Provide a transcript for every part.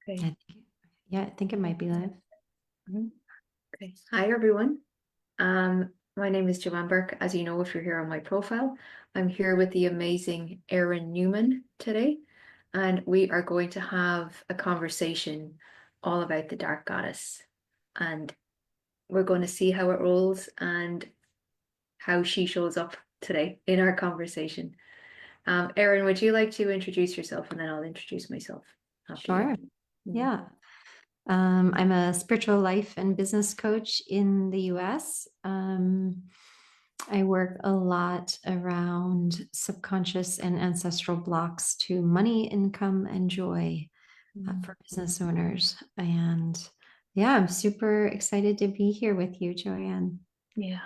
Okay. I think it might be live. Okay. Hi, everyone. My name is Joanne Burke. As you know, if you're here on my profile, I'm here with the amazing Erin Newman today, and we are going to have a conversation all about the Dark Goddess. And we're going to see how it rolls and how she shows up today in our conversation. Erin, would you like to introduce yourself, and then I'll introduce myself after you? Sure. Yeah. I'm a spiritual life and business coach in the US. I work a lot around subconscious and ancestral blocks to money, income, and joy for business owners. And yeah, I'm super excited to be here with you, Joanne. Yeah,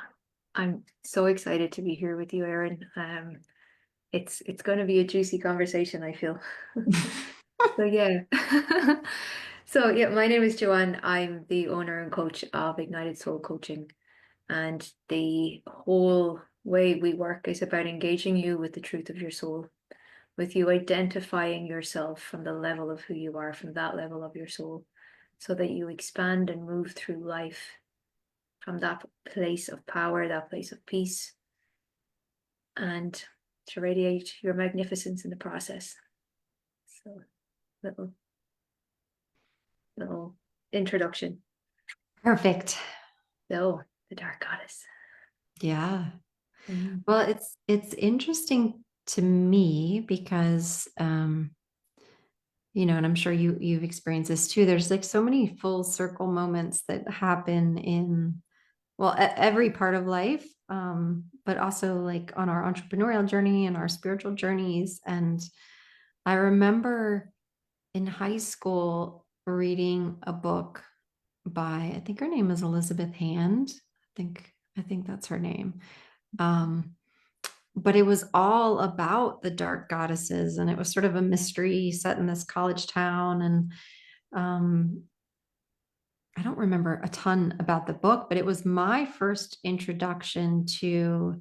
I'm so excited to be here with you, Erin. It's going to be a juicy conversation, I feel. So yeah. So yeah, my name is Joanne. I'm the owner and coach of Ignited Soul Coaching, and the whole way we work is about engaging you with the truth of your soul, with you identifying yourself from the level of who you are, from that level of your soul, so that you expand and move through life from that place of power, that place of peace, and to radiate your magnificence in the process. So, little introduction. Perfect. So, the Dark Goddess. Yeah. Mm. Well, it's interesting to me because and I'm sure you've experienced this too. There's like so many full circle moments that happen in every part of life, but also like on our entrepreneurial journey and our spiritual journeys. And I remember in high school reading a book by, I think her name is Elizabeth Hand. I think that's her name. Um, but it was all about the dark goddesses, and it was sort of a mystery set in this college town. And um, I don't remember a ton about the book, but it was my first introduction to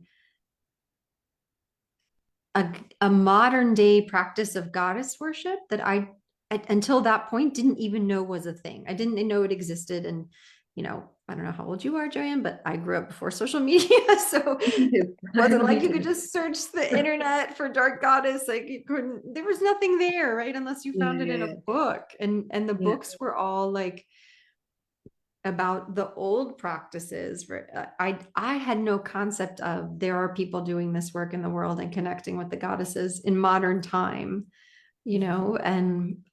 a modern day practice of goddess worship that until that point, didn't even know was a thing. I didn't know it existed. And, I don't know how old you are, Joanne, but I grew up before social media. So Me it too. wasn't Me like you could too. just search the internet for dark goddess. Like there was nothing there, right? Unless you Yeah, found it in a yeah, book. And the yeah. books were all like about the old practices. I had no concept of there are people doing this work in the world and connecting with the goddesses in modern time, and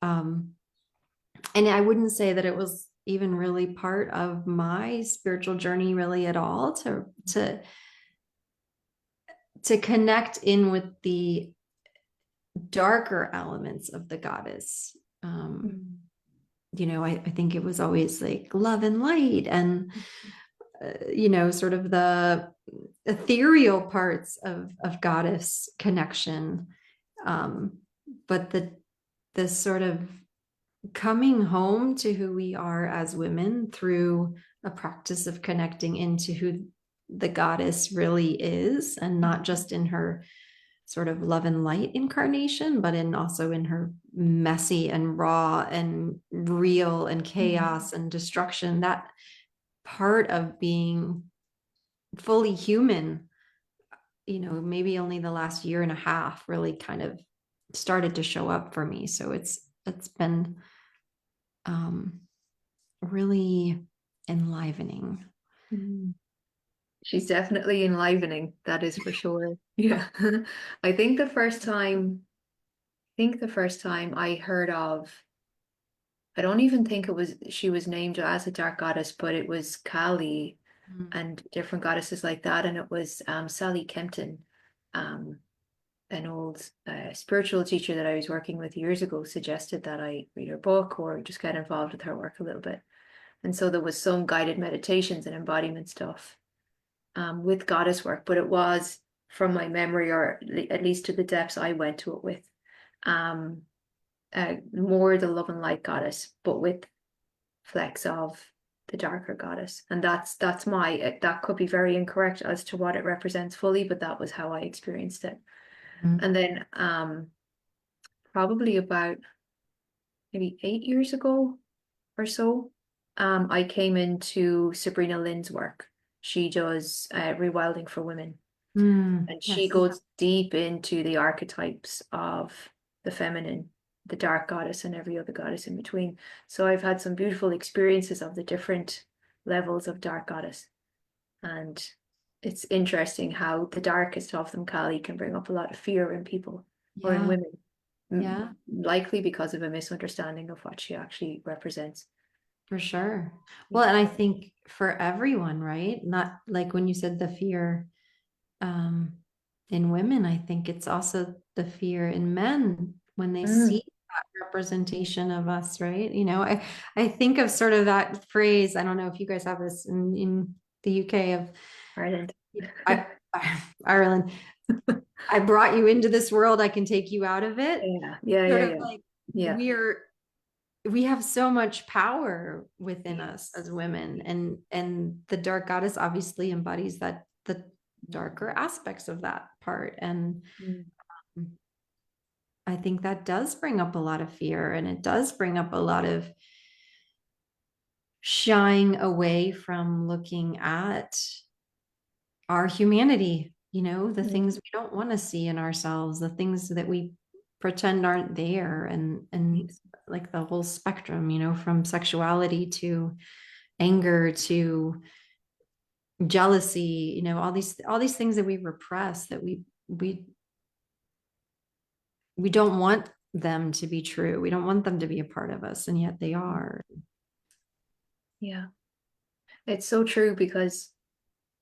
I wouldn't say that it was even really part of my spiritual journey really at all to connect in with the darker elements of the goddess. um Mm. I think it was always like love and light and sort of the ethereal parts of goddess connection. Um, but the sort of coming home to who we are as women through a practice of connecting into who the goddess really is, and not just in her sort of love and light incarnation, but also in her messy and raw and real and chaos and destruction. That part of being fully human, maybe only the last year and a half really kind of started to show up for me. So it's been um, really enlivening. Mm. She's definitely enlivening, that is for sure. Yeah. I think the first time I heard of, I don't even think she was named as a dark goddess, but it was Kali Mm. and different goddesses like that. And it was Sally Kempton, um, an old spiritual teacher that I was working with years ago, suggested that I read her book or just get involved with her work a little bit. And so there was some guided meditations and embodiment stuff with goddess work, but it was from my memory, or at least to the depths I went to it with, um, more the love and light goddess, but with flecks of the darker goddess. And that's that could be very incorrect as to what it represents fully, but that was how I experienced it. Mm. And then probably about maybe 8 years ago or so, I came into Sabrina Lynn's work. She does rewilding for women, and she Yes. goes deep into the archetypes of the feminine, the dark goddess, and every other goddess in between. So I've had some beautiful experiences of the different levels of dark goddess, and it's interesting how the darkest of them, Kali, can bring up a lot of fear in people or in Yeah. women, Yeah. likely because of a misunderstanding of what she actually represents. For sure. Well, Yeah. and I think for everyone, right? Not like when you said the fear um, in women, I think it's also the fear in men when they Mm, see that representation of us, right? I think of sort of that phrase. I don't know if you guys have this in the UK of Ireland. I, Ireland. I brought you into this world. I can take you out of it. Yeah, yeah, Sort yeah, of yeah. like Yeah. we have so much power within us Yes. as women, and the dark goddess obviously embodies that, the darker aspects of that part. And Mm, I think that does bring up a lot of fear, and it does bring up a lot of shying away from looking at our humanity, the things mm, we don't want to see in ourselves, the things that we pretend aren't there, and yes. like the whole spectrum, from sexuality to anger to jealousy, all these things that we repress, that we don't want them to be true. We don't want them to be a part of us, and yet they are. Yeah. It's so true because,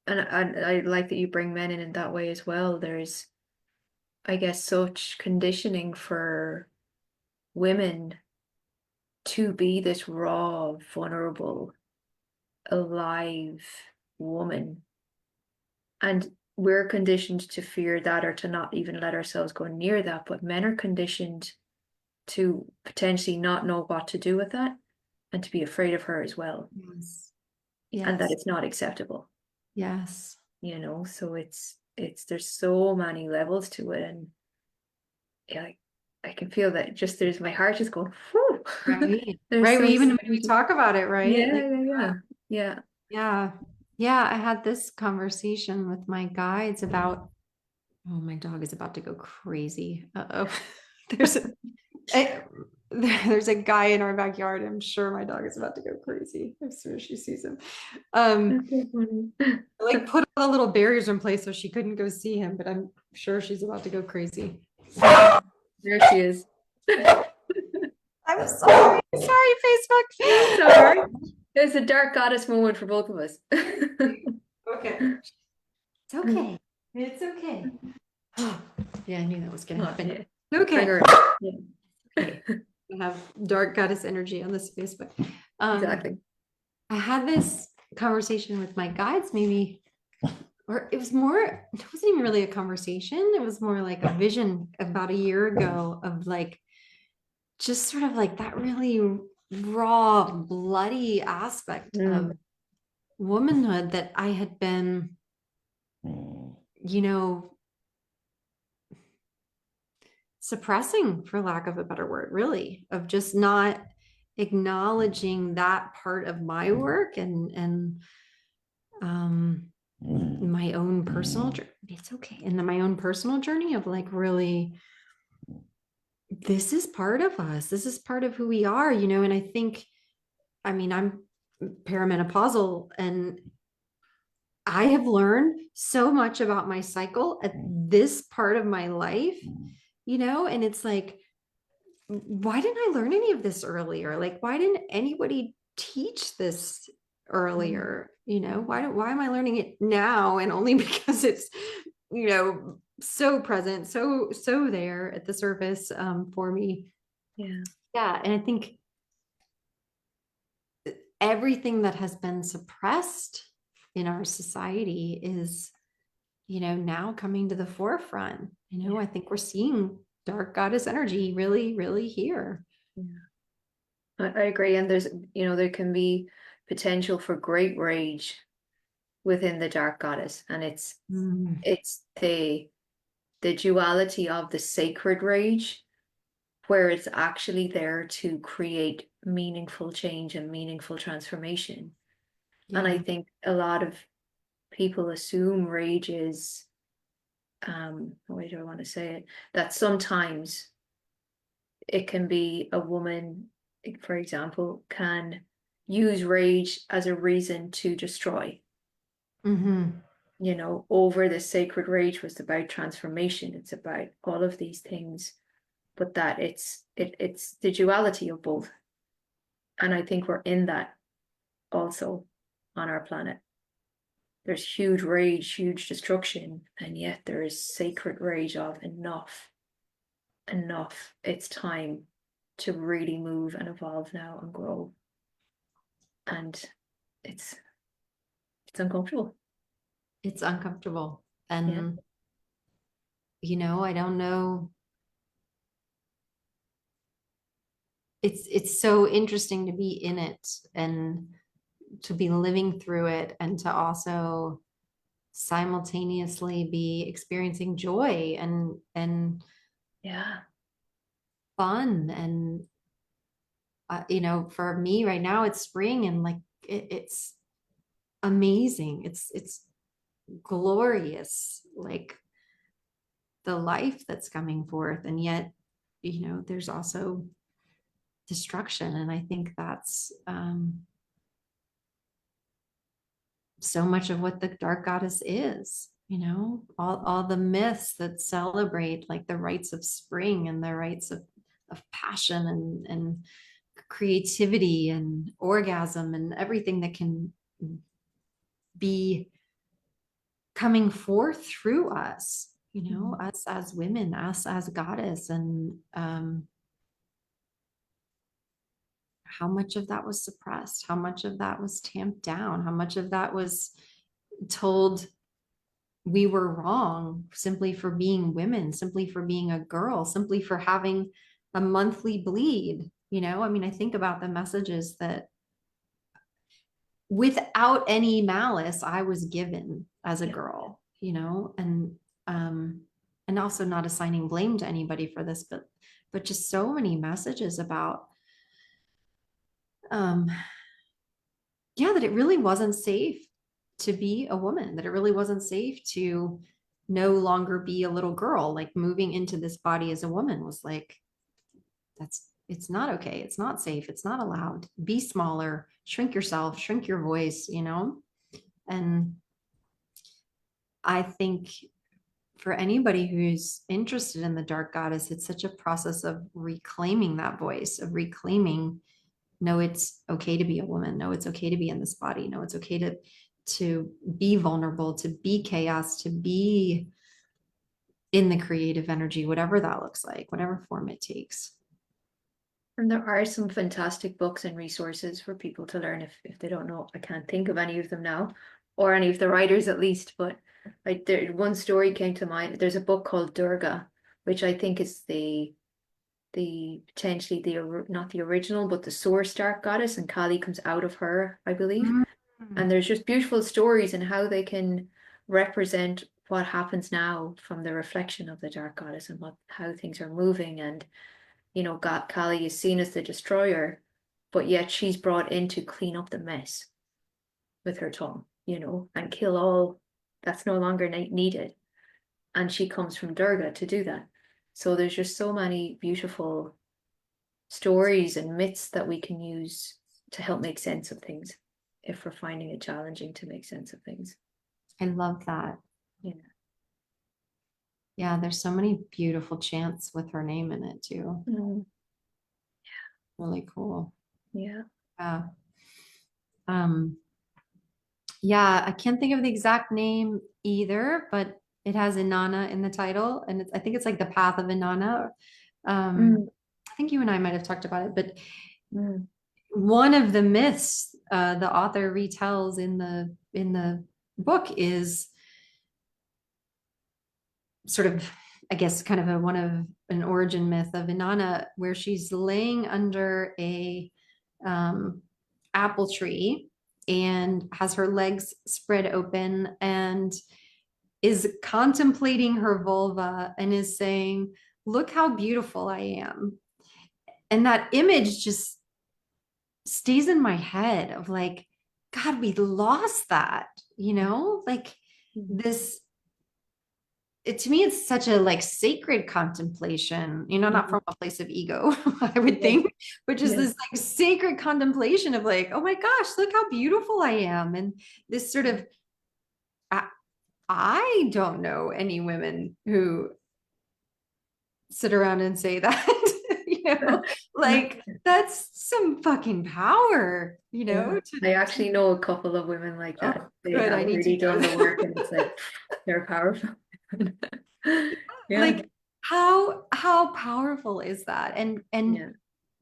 and I like that you bring men in that way as well. There's, I guess, such conditioning for women to be this raw, vulnerable, alive woman. And we're conditioned to fear that or to not even let ourselves go near that. But men are conditioned to potentially not know what to do with that and to be afraid of her as well. Yes. And that Yes. it's not acceptable, Yes. so it's there's so many levels to it. And yeah, I can feel that, just there's my heart is going, whew. Right. There's Right. so Even when we much. talk about it, right? Yeah, Like, yeah, yeah, yeah. yeah. Yeah. I had this conversation with my guides about, oh, my dog is about to go crazy. Uh-oh. There's a, there's a guy in our backyard. I'm sure my dog is about to go crazy as soon as she sees him. That's Um, so funny. I, like, put all the little barriers in place so she couldn't go see him, but I'm sure she's about to go crazy. There she is. I'm sorry. Sorry, It's all right. Facebook. It's a dark goddess moment for both of us. Okay. It's okay. It's okay. Yeah, I knew that was gonna Oh, happen. yeah. Bring Okay. her in. Yeah. Okay. I have dark goddess energy on this Facebook. Um, Exactly. I had this conversation with my guides, maybe, or it was more, it wasn't even really a conversation. It was more like a vision about a year ago of like, just sort of like that really raw, bloody aspect of Mm, womanhood that I had been, you know, suppressing, for lack of a better word, really, of just not acknowledging that part of my work, and my own personal journey. It's okay. And my own personal journey of like, really, this is part of us. This is part of who we are, and I think, I mean, I'm perimenopausal, and I have learned so much about my cycle at this part of my life, and it's like, why didn't I learn any of this earlier? Like, why didn't anybody teach this mm, earlier? Why am I learning it now? And only because it's, so present, so there at the surface, for me. yeah. Yeah. And I think everything that has been suppressed in our society is, now coming to the forefront. Yeah. I think we're seeing dark goddess energy really, really here. Yeah. I agree. And there can be potential for great rage within the dark goddess. And it's Mm. it's the duality of the sacred rage, where it's actually there to create meaningful change and meaningful transformation. And I Yeah. think a lot of people assume rage is, how do I want to say it? That sometimes it can be a woman, for example, can use rage as a reason to destroy. Hmm. Over the sacred rage was about transformation. It's about all of these things, but that it's the duality of both. And I think we're in that also on our planet. There's huge rage, huge destruction, and yet there is sacred rage of enough, enough. It's time to really move and evolve now and grow. And it's it's uncomfortable. It's uncomfortable. Yeah. And, I don't know. It's so interesting to be in it and to be living through it and to also simultaneously be experiencing joy and Yeah. fun and for me right now it's spring and like it's amazing. It's glorious, like the life that's coming forth, and yet there's also destruction, and I think that's so much of what the dark goddess is. All the myths that celebrate like the rites of spring and the rites of passion and creativity and orgasm and everything that can be coming forth through us, Mhm. us as women, us as goddess. And how much of that was suppressed, how much of that was tamped down, how much of that was told we were wrong simply for being women, simply for being a girl, simply for having a monthly bleed. I mean, I think about the messages that without any malice I was given as a Yeah. girl, um and also not assigning blame to anybody for this, but just so many messages about um yeah, that it really wasn't safe to be a woman, that it really wasn't safe to no longer be a little girl. Like moving into this body as a woman was like, it's not okay. It's not safe. It's not allowed. Be smaller, shrink yourself, shrink your voice. And I think for anybody who's interested in the dark goddess, it's such a process of reclaiming that voice, of reclaiming, no, it's okay to be a woman. No, it's okay to be in this body. No, it's okay to be vulnerable, to be chaos, to be in the creative energy, whatever that looks like, whatever form it takes. And there are some fantastic books and resources for people to learn if they don't know. I can't think of any of them now, or any of the writers at least, but like one story came to mind. There's a book called Durga, which I think is the potentially not the original, but the source dark goddess, and Kali comes out of her, I believe. Mm. And there's just beautiful stories and how they can represent what happens now from the reflection of the dark goddess and how things are moving. And Kali is seen as the destroyer, but yet she's brought in to clean up the mess with her tongue, and kill all that's no longer needed. And she comes from Durga to do that. So there's just so many beautiful stories and myths that we can use to help make sense of things if we're finding it challenging to make sense of things. I love that. Yeah. Yeah, there's so many beautiful chants with her name in it too. Mm, Really cool. yeah. Yeah. Um, yeah, I can't think of the exact name either, but it has Inanna in the title, and I think it's like the Path of Inanna. Mm, I think you and I might have talked about it, but mm, one of the myths the author retells in the book is sort of, I guess, kind of one of an origin myth of Inanna, where she's laying under a um, apple tree and has her legs spread open and is contemplating her vulva and is saying, "Look how beautiful I am." And that image just stays in my head of like, God, we lost that, like Mhm. this, to me, it's such a like sacred contemplation, not Mhm. from a place of ego, I would Yeah. think, which is Yeah. this like sacred contemplation of like, oh my gosh, look how beautiful I am. And this sort of, I, I don't know any women who sit around and say that, like that's some fucking power, Yeah. I actually know a couple of women like that. oh, They good. I have need to really know done the work, and that. it's like they're powerful. Yeah. Like how powerful is that? And Yeah.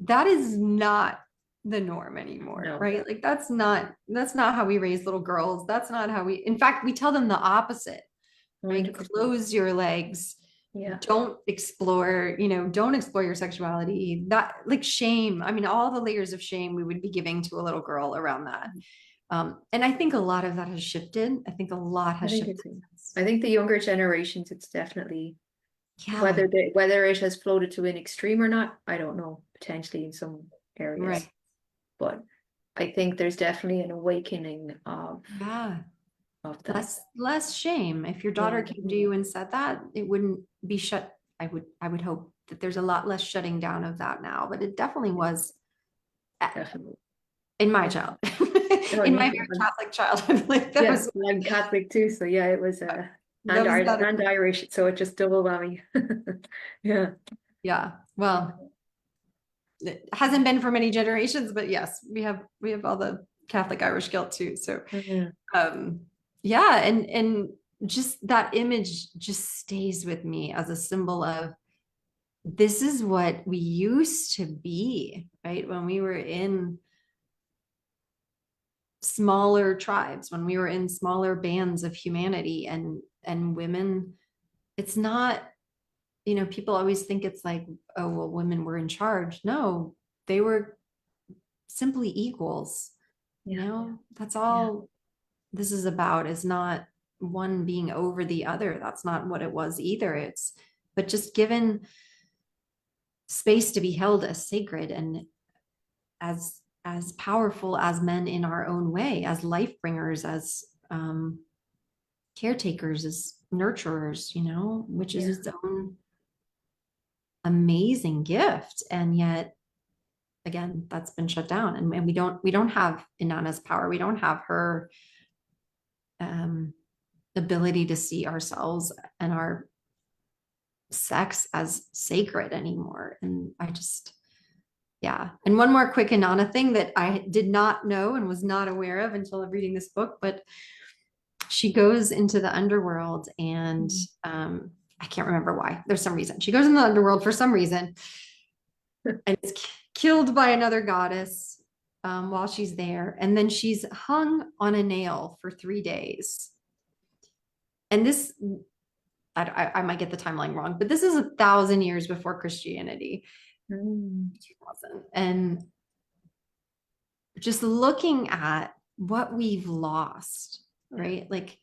that is not the norm anymore, No. right? Like that's not how we raise little girls. That's not how we, in fact, we tell them the opposite, right? 100%. Close your legs. Yeah. Don't explore your sexuality. That like shame. I mean, all the layers of shame we would be giving to a little girl around that. And I think a lot of that has shifted. I think a lot I has think shifted it's since. I think the younger generations, it's definitely Yeah, whether it has floated to an extreme or not, I don't know, potentially in some right. areas. But I think there's definitely an awakening Yeah. of that. Less shame. If your Yeah, daughter came to you and said that, it wouldn't be shut. I would hope that there's a lot less shutting down of that now, but it definitely was definitely. in my Yeah. child, Oh, in my me very too. Catholic childhood. Like that Yeah, was I'm Catholic too, so yeah, it was that was that. And Irish, so it just double whammy. Yeah. Yeah. Well, it hasn't been for many generations, but yes, we have all the Catholic Irish guilt too. So Mhm. um yeah, and just that image just stays with me as a symbol of this is what we used to be, right? When we were in smaller tribes, when we were in smaller bands of humanity and women, it's not, people always think it's like, oh, well, women were in charge. No, they were simply equals. Yeah, That's yeah, all this is about, is not one being over the other. That's not what it was either. But just given space to be held as sacred and as powerful as men in our own way, as life bringers, as caretakers, as nurturers, which is yeah. its own amazing gift. And yet, again, that's been shut down, and we don't have Inanna's power. We don't have her um, ability to see ourselves and our sex as sacred anymore. And I just, yeah. And one more quick Inanna thing that I did not know and was not aware of until reading this book, but she goes into the underworld and Mhm. I can't remember why. There's some reason. She goes in the underworld for some reason and is killed by another goddess while she's there. And then she's hung on a nail for 3 days. And this, I might get the timeline wrong, but this is 1,000 years before Christianity. Mm. 2000. And just looking at what we've lost, Yeah, right? Like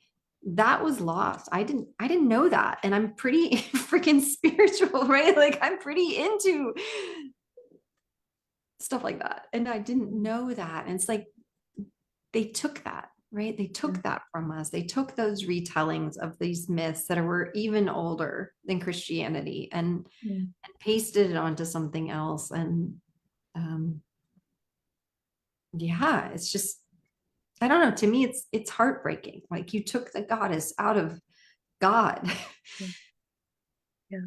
that was lost. I didn't know that. And I'm pretty freaking spiritual, right? Like I'm pretty into stuff like that. And I didn't mhm. know that. And it's like they took that, right? They Yeah, took that from us. They took those retellings of these myths that were even older than Christianity yeah. and pasted it onto something else. And um, yeah, it's just, I don't know. To me, it's heartbreaking. Like you took the goddess out of God. Yeah, yeah.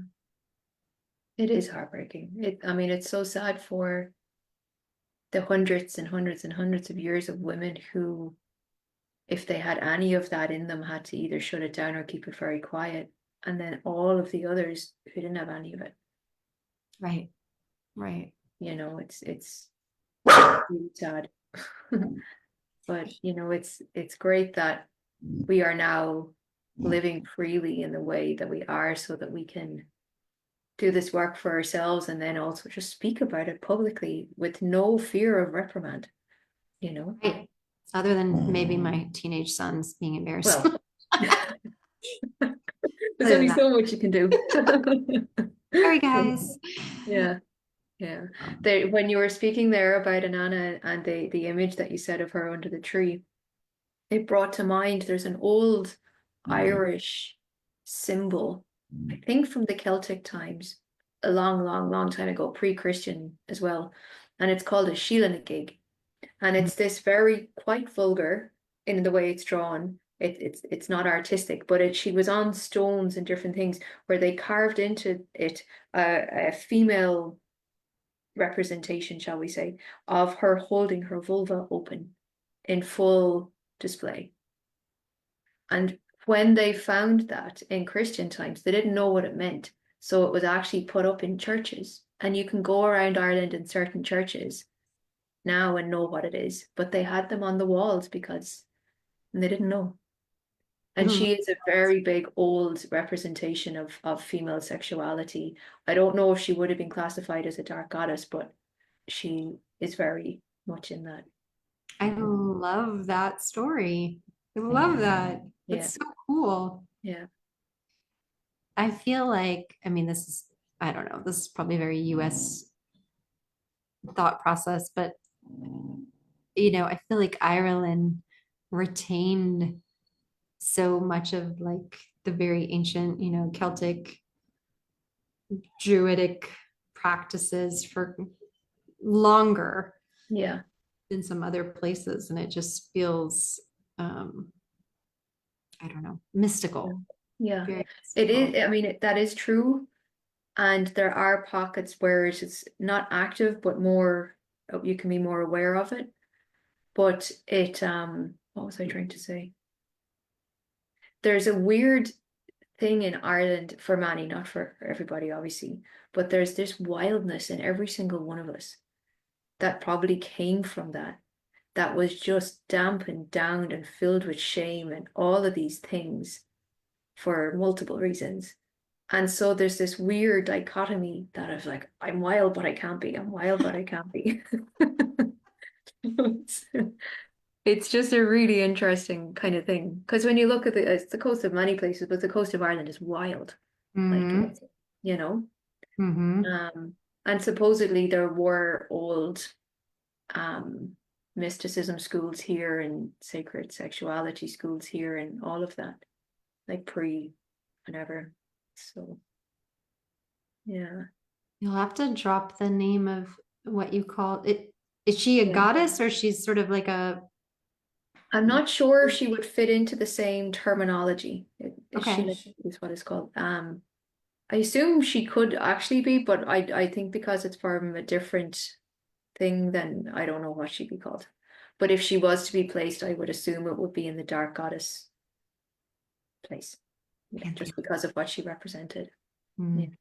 It is heartbreaking. I mean, it's so sad for the hundreds and hundreds and hundreds of years of women who, if they had any of that in them, had to either shut it down or keep it very quiet. And then all of the others who didn't have any of it, Right, right. it's really sad. But it's great that we are now living freely in the way that we are, so that we can do this work for ourselves and then also just speak about it publicly with no fear of reprimand, you know? Right. Other than maybe my teenage sons being embarrassed. Well, there's Other than only that. so much you can do. Sorry, guys. Yeah. Yeah. When you were speaking there about Anana and the image that you said of her under the tree, it brought to mind there's an old Irish symbol, I think from the Celtic times, a long, long, long time ago, pre-Christian as well. And it's called a Sheelagig. And it's this very quite vulgar in the way it's drawn. It's not artistic, but she was on stones and different things where they carved into it a female representation, shall we say, of her holding her vulva open in full display. And when they found that in Christian times, they didn't know what it meant. So it was actually put up in churches. And you can go around Ireland in certain churches now and know what it is. But they had them on the walls because they didn't know. And Mm. she is a very big old representation of female sexuality. I don't know if she would have been classified as a dark goddess, but she is very much in that. I love that story. I love that. Yeah, That's so cool. yeah, I feel like, I mean, I don't know, this is probably very US thought process, but I feel like Ireland retained so much of like the very ancient, Celtic, Druidic practices for longer yeah. than some other places. And it just feels, um, I don't know, mystical, Yeah, very it is. mystical. I mean, that is true. And there are pockets where it's not active, but more, you can be more aware of it. But what was I trying to say? There's a weird thing in Ireland for Manny, not for everybody, obviously, but there's this wildness in every single one of us that probably came from that was just dampened down and filled with shame and all of these things for multiple reasons. And so there's this weird dichotomy that is like, I'm wild, but I can't be. I'm wild, but I can't be. It's just a really interesting kind of thing. Because when you look at it's the coast of many places, but the coast of Ireland is wild. Like Mm-hmm. you know. Mm-hmm. Um, and supposedly there were old um mysticism schools here and sacred sexuality schools here and all of that, like pre whatever. So yeah. You'll have to drop the name of what you call it. Is she a Yeah. goddess or she's sort of like a I'm not sure if she would fit into the same terminology. Is she okay. like is what it's called? I assume she could actually be, but I think because it's from a different thing, then I don't know what she'd be called. But if she was to be placed, I would assume it would be in the dark goddess place. Yeah, just because of what she represented. Yeah, Mm,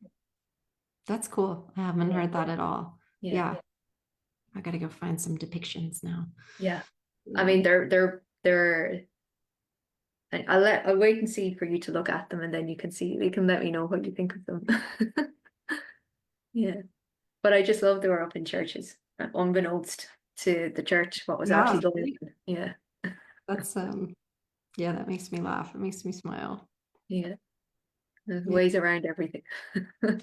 that's cool. I haven't yeah, heard that at all. yeah, Yeah, I gotta go find some depictions now. yeah. I Yeah. mean, they're. I'll wait and see for you to look at them, and then you can let me know what you think of them. Yeah. But I just love they were up in churches, unbeknownst to the church, what was actually Yeah, going on. Yeah, that's yeah, that makes me laugh. It makes me smile. yeah. There's Yeah. ways around everything. Yeah.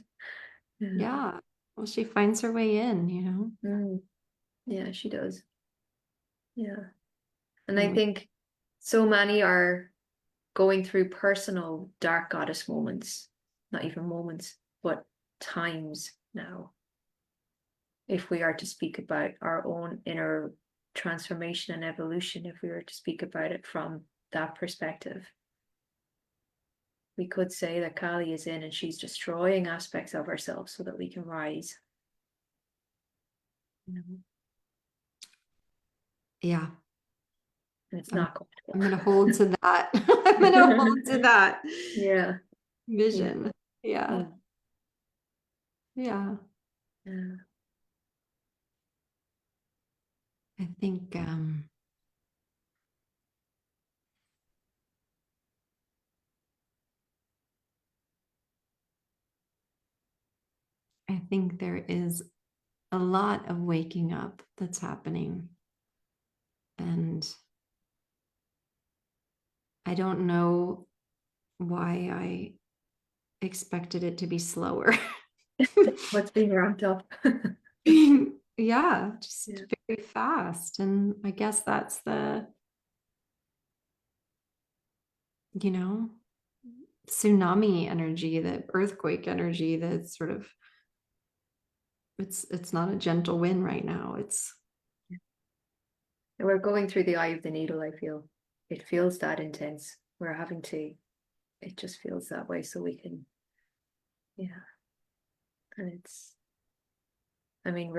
Yeah. Well, she finds her way in. Mm. Yeah, she does. Yeah. And I And think so many are going through personal dark goddess moments, not even moments, but times now. If we are to speak about our own inner transformation and evolution, if we were to speak about it from that perspective, we could say that Kali is in and she's destroying aspects of ourselves so that we can rise. You know, yeah, and it's I'm not I'm gonna comfortable. hold to that. I'm gonna hold to that Yeah, yeah, vision. Yeah. yeah, Yeah. yeah. I think I think there is a lot of waking up that's happening. And I don't know why I expected it to be slower. What's being ramped up? Yeah, just Yeah. very fast. And I guess that's the, you know, tsunami energy, the earthquake energy that's sort of, it's not a gentle wind right now. It's And we're going through the eye of the needle, I feel. It feels that intense. We're having to, it just feels that way so we can, yeah. And I mean,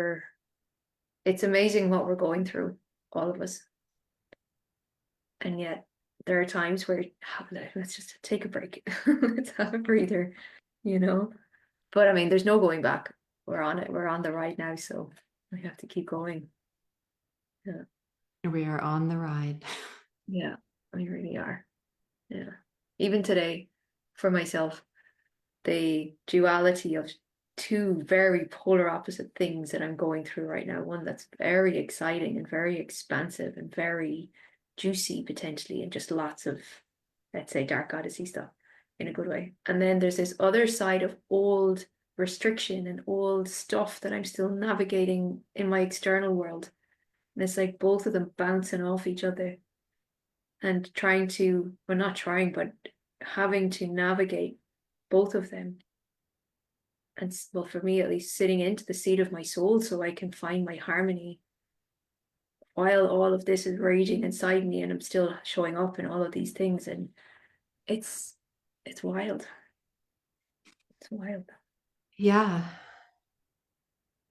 it's amazing what we're going through, all of us. And yet there are times where let's just take a break. Let's have a breather, you know? But I mean, there's no going back. We're on it. We're on the ride now, so we have to keep going. Yeah. we are on the ride. Yeah, we really are. Yeah. Even today, for myself, the duality of two very polar opposite things that I'm going through right now. One that's very exciting and very expansive and very juicy potentially, and just lots of, let's say, dark goddessy stuff in a good way. And then there's this other side of old restriction and old stuff that I'm still navigating in my external world. And it's like both of them bouncing off each other and trying to, well, not trying, but having to navigate both of them. And well, for me at least, sitting into the seat of my soul so I can find my harmony while all of this is raging inside me and I'm still showing up in all of these things. And it's it's wild. It's wild. Yeah.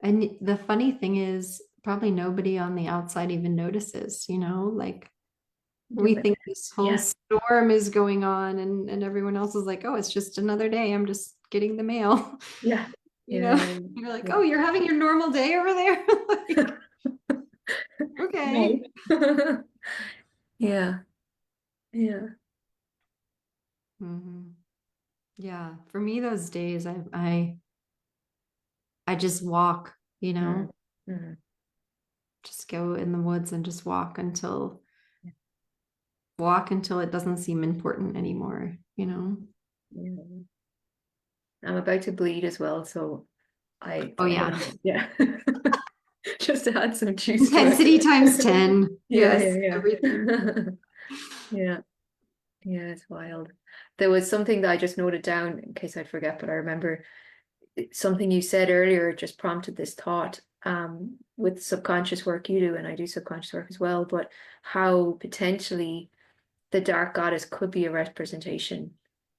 And the funny thing is, probably nobody on the outside even notices, like Yeah, we but think this whole yeah, storm is going on, and everyone else is like, oh, it's just another day. I'm just getting the mail. yeah, you know, yeah, you're like, yeah. oh, you're having your normal day over there. Like, okay. Right. Yeah, yeah. Mhm. Yeah. For me, those days, I just walk, Mm, mm, just go in the woods and just walk until it doesn't seem important anymore. yeah. I'm about to bleed as well, so Oh I'm yeah. gonna, yeah. Just to add some juice to Intensity times it. 10. Yeah, Yes, yeah, everything. yeah. Yeah, yeah, it's wild. There was something that I just noted down in case I forget, but I remember something you said earlier just prompted this thought, with subconscious work you do, and I do subconscious work as well, but how potentially the dark goddess could be a representation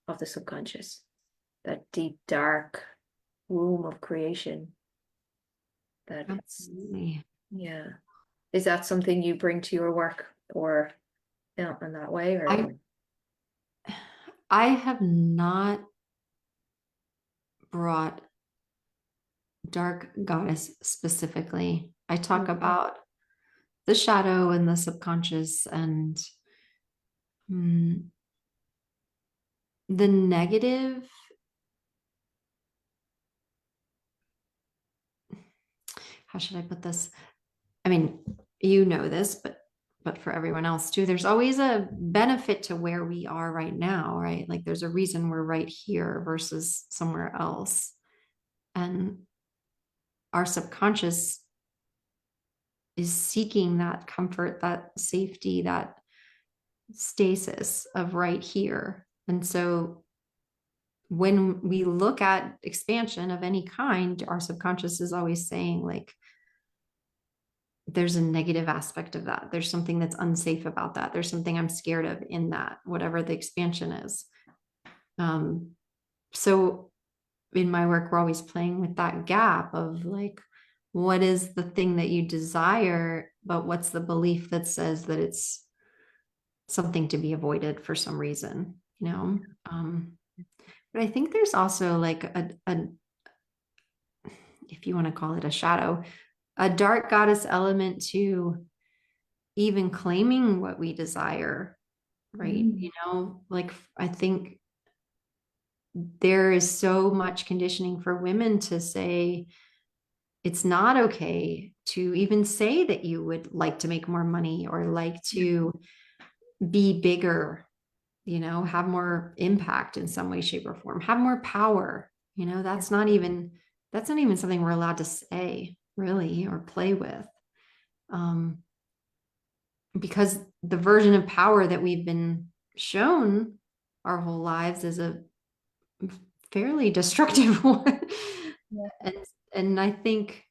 of the subconscious, that deep, dark womb of creation that it's, Absolutely. yeah. Is that something you bring to your work or in that way I or? I have not brought dark goddess specifically. I talk Mhm. about the shadow and the subconscious and mm, the negative. How should I put this? I mean, you know this, but for everyone else too, there's always a benefit to where we are right now, right? Like there's a reason we're right here versus somewhere else. And our subconscious is seeking that comfort, that safety, that stasis of right here. And so when we look at expansion of any kind, our subconscious is always saying, like, there's a negative aspect of that. There's something that's unsafe about that. There's something I'm scared of in that, whatever the expansion is. Um, so in my work, we're always playing with that gap of like, what is the thing that you desire, but what's the belief that says that it's something to be avoided for some reason? But I think there's also like if you want to call it a shadow, a dark goddess element to even claiming what we desire, right? Mm. Like I think there is so much conditioning for women to say it's not okay to even say that you would like to make more money or like Yeah, to be bigger, have more impact in some way, shape, or form, have more power. yeah, That's not even something we're allowed to say. really, or play with. Um, because the version of power that we've been shown our whole lives is a fairly destructive one. Yeah. and and I think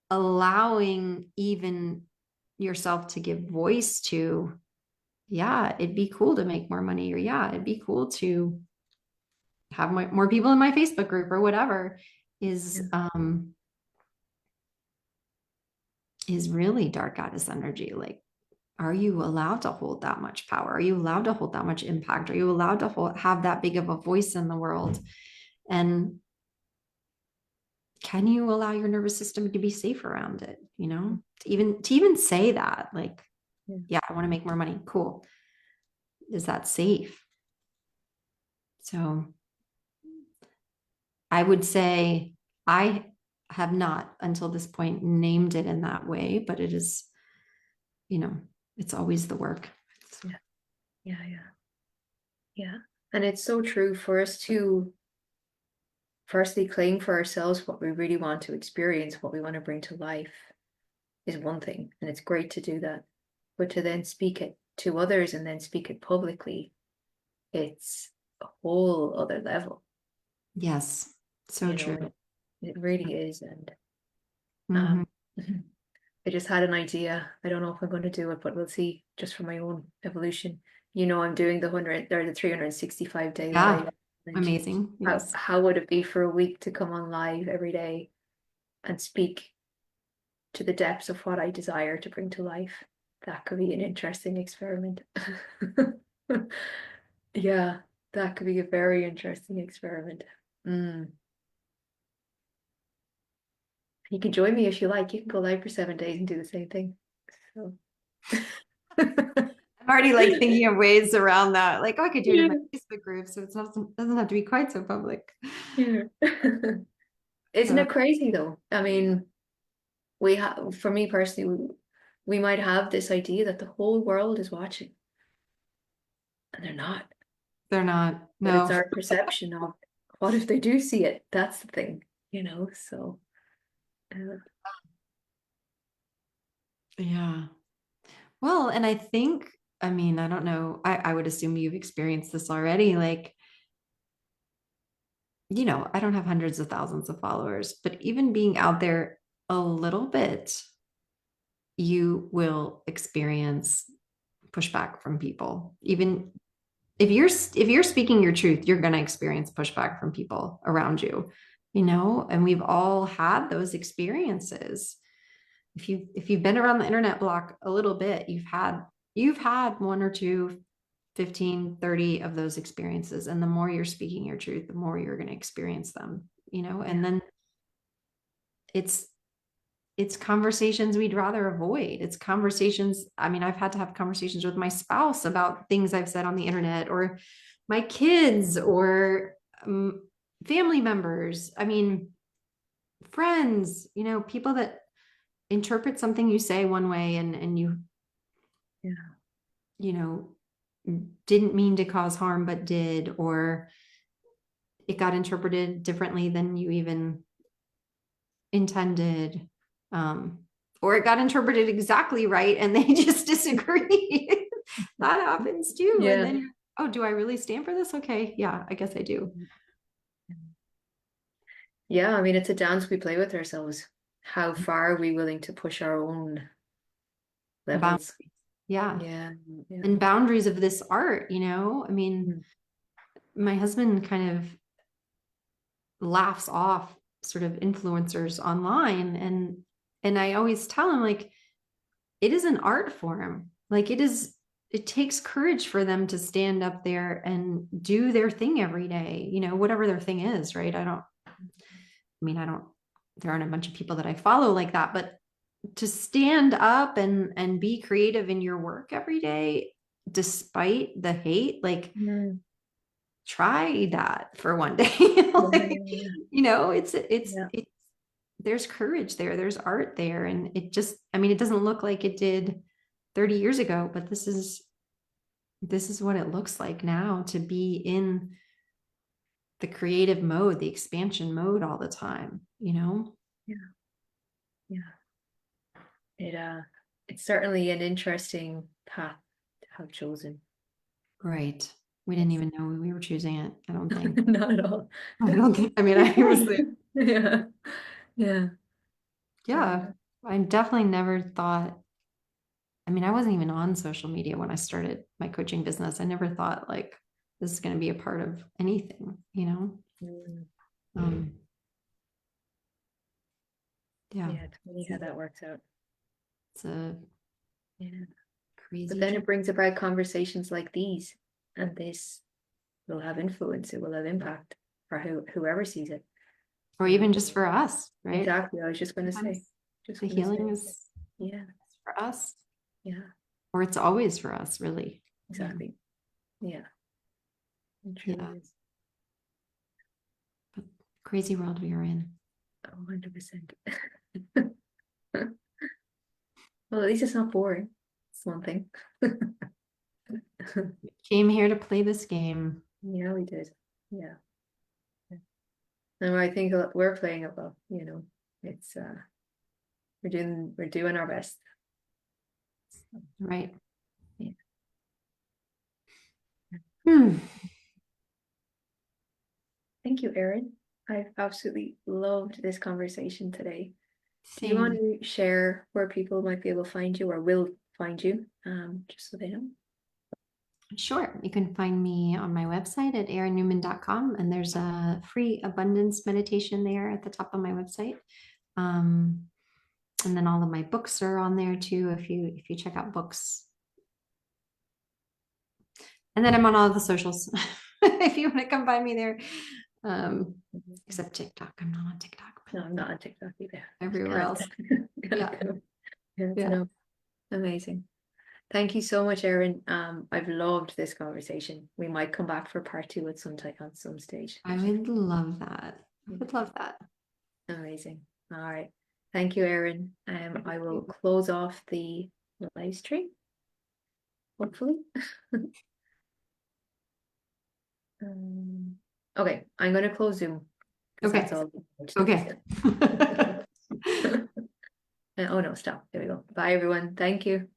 allowing even yourself to give voice to, yeah, it'd be cool to make more money, or yeah, it'd be cool to have more people in my Facebook group or whatever, Yeah. is really dark goddess energy. Like, are you allowed to hold that much power? Are you allowed to hold that much impact? Are you allowed to have that big of a voice in the world? And can you allow your nervous system to be safe around it? To even say that, like, Yeah. yeah, I want to make more money. Cool. Is that safe? So I would say I have not until this point named it in that way, but it is, it's always the work. Yeah. Yeah. Yeah. Yeah. And it's so true for us to firstly claim for ourselves what we really want to experience, what we want to bring to life is one thing, and it's great to do that. But to then speak it to others and then speak it publicly, it's a whole other level, Yes, so you know, true. and it really is. And Mhm. um I just had an idea. I don't know if I'm going to do it, but we'll see just for my own evolution. I'm doing the 100 or the 365-day live. Yeah, And amazing. Yes. how would it be for a week to come on live every day and speak to the depths of what I desire to bring to life? That could be an interesting experiment. Yeah, that could be a very interesting experiment. Mm. You can join me if you like. You can go live for 7 days and do the same thing. So. I'm already like thinking of ways around that. Like, oh, I could do it in my Yeah. Facebook group, so it's not doesn't have to be quite so public. Yeah. Isn't So it crazy though? I mean, we have, for me personally, we might have this idea that the whole world is watching, and they're not. they're not. But it's No. our perception of what if they do see it? That's the thing, So, uh, Yeah. Well, and I think, I mean, I don't know. I would assume you've experienced this already. Like, I don't have hundreds of thousands of followers, but even being out there a little bit, you will experience pushback from people. Even if you're speaking your truth, you're going to experience pushback from people around you, and we've all had those experiences. If you've been around the internet block a little bit, you've had one or two, 15, 30 of those experiences. And the more you're speaking your truth, the more you're going to experience them, yeah, and then it's conversations we'd rather avoid. It's conversations. I mean, I've had to have conversations with my spouse about things I've said on the internet, or my kids, or family members. I mean, friends, people that interpret something you say one way, and yeah, you know, didn't mean to cause harm, but did, or it got interpreted differently than you even intended, um, or it got interpreted exactly right and they just disagree. That happens too. And yeah. then oh, do I really stand for this? Okay, yeah, I guess I do. Yeah, I mean, it's a dance we play with ourselves. How far are we willing to push our own Boundaries, levels? yeah. Yeah, yeah. And boundaries of this art, I mean, Mm. my husband kind of laughs off sort of influencers online, and I always tell him, like, it is an art form. Like, it takes courage for them to stand up there and do their thing every day, whatever their thing is, right? I don't, there aren't a bunch of people that I follow like that, but to stand up and be creative in your work every day, despite the hate, like, Mm. try that for one day. Like, Yeah, it's yeah, there's courage there, there's art there, and it just, I mean, it doesn't look like it did 30 years ago, but this is what it looks like now to be in the creative mode, the expansion mode all the time, you know? Yeah. Yeah. It's certainly an interesting path to have chosen. Right. We didn't Yes. even know we were choosing it, I don't think. Not at all. I don't think, I mean, I was like, Yeah. Yeah. yeah, Uh, I definitely never thought, I mean, I wasn't even on social media when I started my coaching business. I never thought like this is going to be a part of anything, you know? mm, Um, yeah, yeah, it's funny how that works out. it's a Yeah. But crazy then journey. it brings about conversations like these, and this will have influence, it will have impact for whoever sees it. Or even just for us, right? Exactly. I was just going to say, Sometimes just the going to healing say, is yeah, for us, yeah, or it's always for us, really. Yeah. exactly. Yeah, it truly Yeah. is. But crazy world we are in. 100%. Well, at least it's not boring. It's one thing. Came here to play this game. Yeah, we did. Yeah. And I think we're playing it well, It's we're doing our best. Right. Yeah. Hmm. Thank you, Erin. I've absolutely loved this conversation today. Do you want Same. to share where people might be able to find you or will find you? Just so they know. Sure. You can find me on my website at erinnewman.com, and there's a free abundance meditation there at the top of my website. Um, and then all of my books are on there too, if you check out books. And then I'm on all the socials if you want to come find me there. Um, except TikTok. I'm not on TikTok, but No, I'm not on TikTok either. everywhere Gotta else. gotta Yeah. go. Yeah, Yeah. no, amazing. Thank you so much, Erin. I've loved this conversation. We might come back for part two at some stage. I would love that. I Yeah, would love that. amazing. All right. Thank you, Erin. I will close off the live stream, hopefully. Okay, I'm going to close Zoom because that's Okay. all. Okay. Oh no, stop. There we go. Bye, everyone. Thank you.